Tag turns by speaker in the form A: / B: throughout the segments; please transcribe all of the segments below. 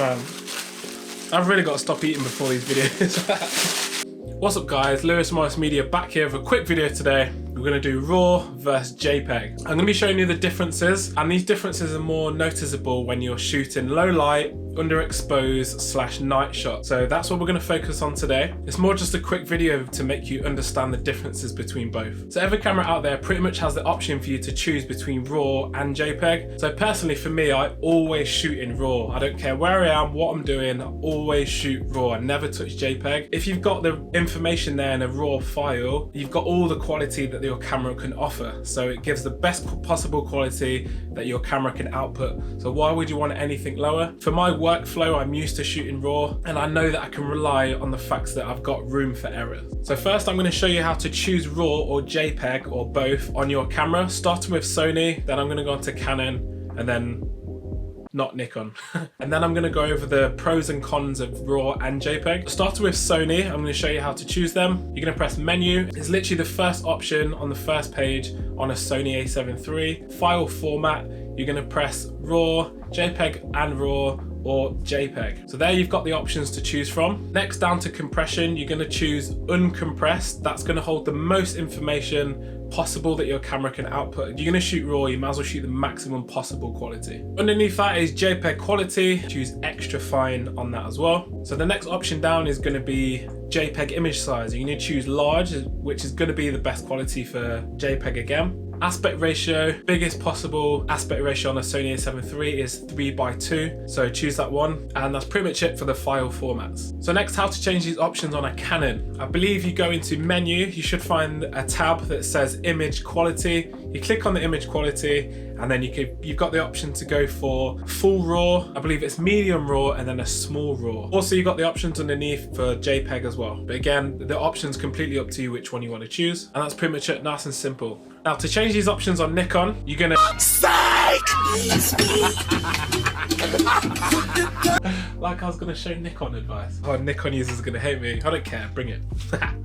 A: man. I've really got to stop eating before these videos. What's up guys, Lewis Morris Media back here with a quick video today. We're going to do RAW versus JPEG. I'm going to be showing you the differences, and these differences are more noticeable when you're shooting low light, underexposed / night shot. So that's what we're going to focus on today. It's more just a quick video to make you understand the differences between both. So every camera out there pretty much has the option for you to choose between RAW and JPEG. So personally for me, I always shoot in RAW. I don't care where I am, what I'm doing, I always shoot RAW. I never touch JPEG. If you've got the information there in a RAW file, you've got all the quality that your camera can offer. So it gives the best possible quality that your camera can output. So why would you want anything lower? For my workflow, I'm used to shooting RAW, and I know that I can rely on the facts that I've got room for errors. So first I'm going to show you how to choose RAW or JPEG or both on your camera, starting with Sony, then I'm going to go on to Canon, and then not Nikon. And then I'm going to go over the pros and cons of RAW and JPEG. Starting with Sony, I'm going to show you how to choose them. You're going to press menu. It's literally the first option on the first page on a Sony a7 III. File format, you're going to press RAW, JPEG and RAW, or JPEG. So there you've got the options to choose from. Next, down to compression, you're going to choose uncompressed. That's going to hold the most information possible that your camera can output. If you're going to shoot RAW, you might as well shoot the maximum possible quality. Underneath that is JPEG quality. Choose extra fine on that as well. So the next option down is going to be JPEG image size. You're going to choose large, which is going to be the best quality for JPEG again. Aspect ratio, biggest possible aspect ratio on a Sony a7 III is 3:2, so choose that one, and that's pretty much it for the file formats. So next, how to change these options on a Canon. I believe you go into menu, you should find a tab that says image quality. You click on the image quality, and then you've got the option to go for full RAW, I believe it's medium RAW, and then a small RAW. Also, you've got the options underneath for JPEG as well. But again, the option's completely up to you which one you want to choose. And that's pretty much it, nice and simple. Now to change these options on Nikon, you're gonna... Like I was gonna show Nikon advice. Oh, Nikon users are gonna hate me. I don't care, bring it.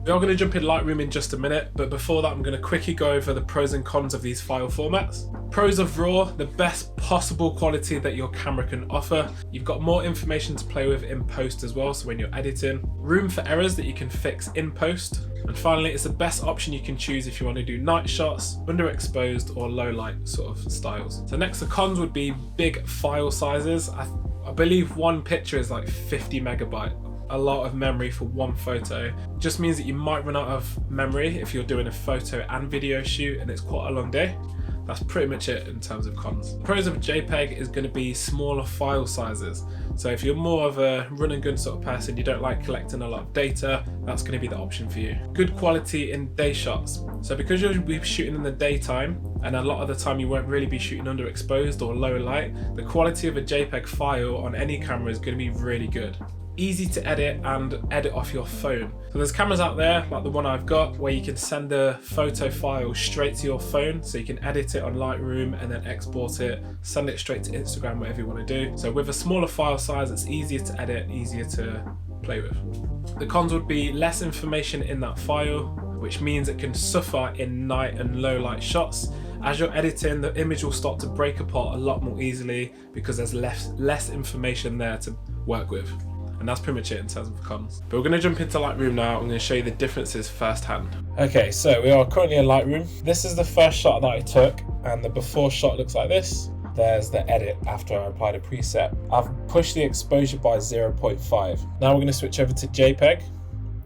A: We are gonna jump in Lightroom in just a minute, but before that I'm gonna quickly go over the pros and cons of these file formats. Pros of RAW, the best possible quality that your camera can offer. You've got more information to play with in post as well, so when you're editing. Room for errors that you can fix in post. And finally, it's the best option you can choose if you want to do night shots, underexposed or low light sort of styles. So next, the cons would be big file sizes. I believe one picture is like 50 megabyte. A lot of memory for one photo. Just means that you might run out of memory if you're doing a photo and video shoot and it's quite a long day. That's pretty much it in terms of cons. The pros of JPEG is going to be smaller file sizes. So if you're more of a run and gun sort of person, you don't like collecting a lot of data, that's going to be the option for you. Good quality in day shots. So because you'll be shooting in the daytime, and a lot of the time you won't really be shooting underexposed or low light, the quality of a JPEG file on any camera is going to be really good. Easy to edit and edit off your phone. So there's cameras out there like the one I've got where you can send a photo file straight to your phone, so you can edit it on Lightroom and then export it, send it straight to Instagram, whatever you want to do. So with a smaller file size, it's easier to edit, easier to play with. The cons would be less information in that file, which means it can suffer in night and low light shots. As you're editing, the image will start to break apart a lot more easily because there's less information there to work with. And that's pretty much it in terms of the cons. But we're going to jump into Lightroom now. I'm going to show you the differences firsthand. Okay, so we are currently in Lightroom. This is the first shot that I took, and the before shot looks like this. There's the edit after I applied a preset. I've pushed the exposure by 0.5. Now we're going to switch over to JPEG.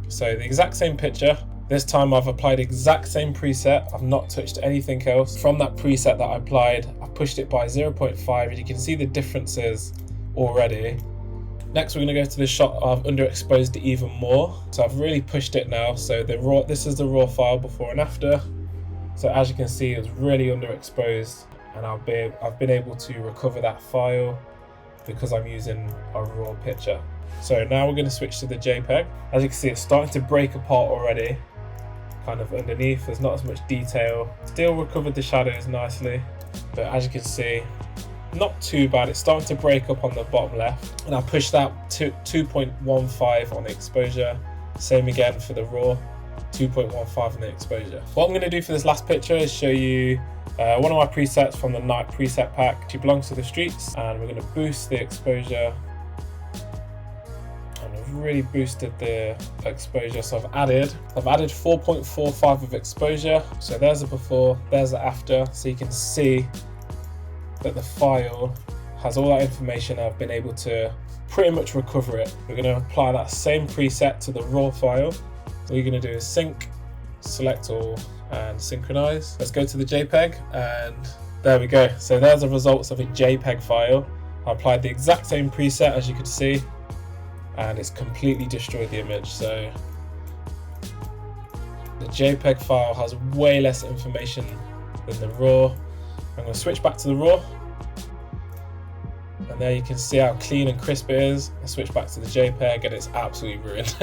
A: So the exact same picture. This time I've applied exact same preset. I've not touched anything else. From that preset that I applied, I've pushed it by 0.5, and you can see the differences already. Next, we're going to go to the shot of underexposed even more. So I've really pushed it now. So this is the raw file before and after. So as you can see, it's really underexposed, and I've been able to recover that file because I'm using a raw picture. So now we're going to switch to the JPEG. As you can see, it's starting to break apart already. Kind of underneath, there's not as much detail. Still recovered the shadows nicely, but as you can see, not too bad. It's starting to break up on the bottom left, and I pushed that to 2.15 on the exposure. Same again for the raw, 2.15 on the exposure. What I'm going to do for this last picture is show you one of my presets from the night preset pack. It belongs to the streets, and we're going to boost the exposure really boosted the exposure. So I've added 4.45 of exposure. So there's the before, there's the after. So you can see that the file has all that information. I've been able to pretty much recover it. We're going to apply that same preset to the raw file. All you're going to do is sync, select all, and synchronize. Let's go to the JPEG, and there we go. So there's the results of a JPEG file. I applied the exact same preset, as you could see, and it's completely destroyed the image. So the JPEG file has way less information than the raw. I'm going to switch back to the raw, and there you can see how clean and crisp it is. I switch back to the JPEG and it's absolutely ruined.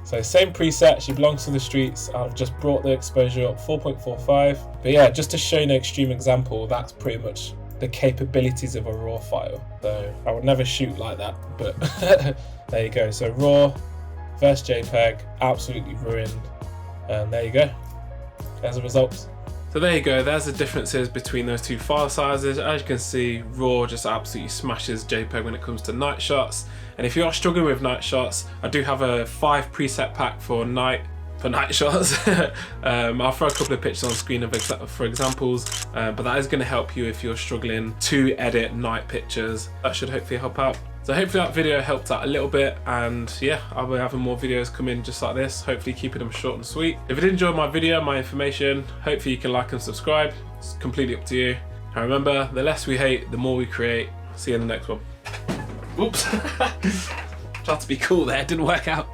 A: So same preset, she belongs to the streets. I've just brought the exposure up 4.45. But yeah, just to show you an extreme example, that's pretty much the capabilities of a raw file. So I would never shoot like that, but there you go. So raw versus JPEG, absolutely ruined. And there you go, there's the results. So there you go, there's the differences between those two file sizes. As you can see, RAW just absolutely smashes JPEG when it comes to night shots. And if you are struggling with night shots, I do have a 5 preset pack for night shots. I'll throw a couple of pictures on screen of for examples, but that is going to help you if you're struggling to edit night pictures. That should hopefully help out. So hopefully that video helped out a little bit, and yeah, I'll be having more videos come in just like this, hopefully keeping them short and sweet. If you did enjoy my video, my information, hopefully you can like and subscribe. It's completely up to you. And remember, the less we hate, the more we create. See you in the next one. Oops. Tried to be cool there, didn't work out.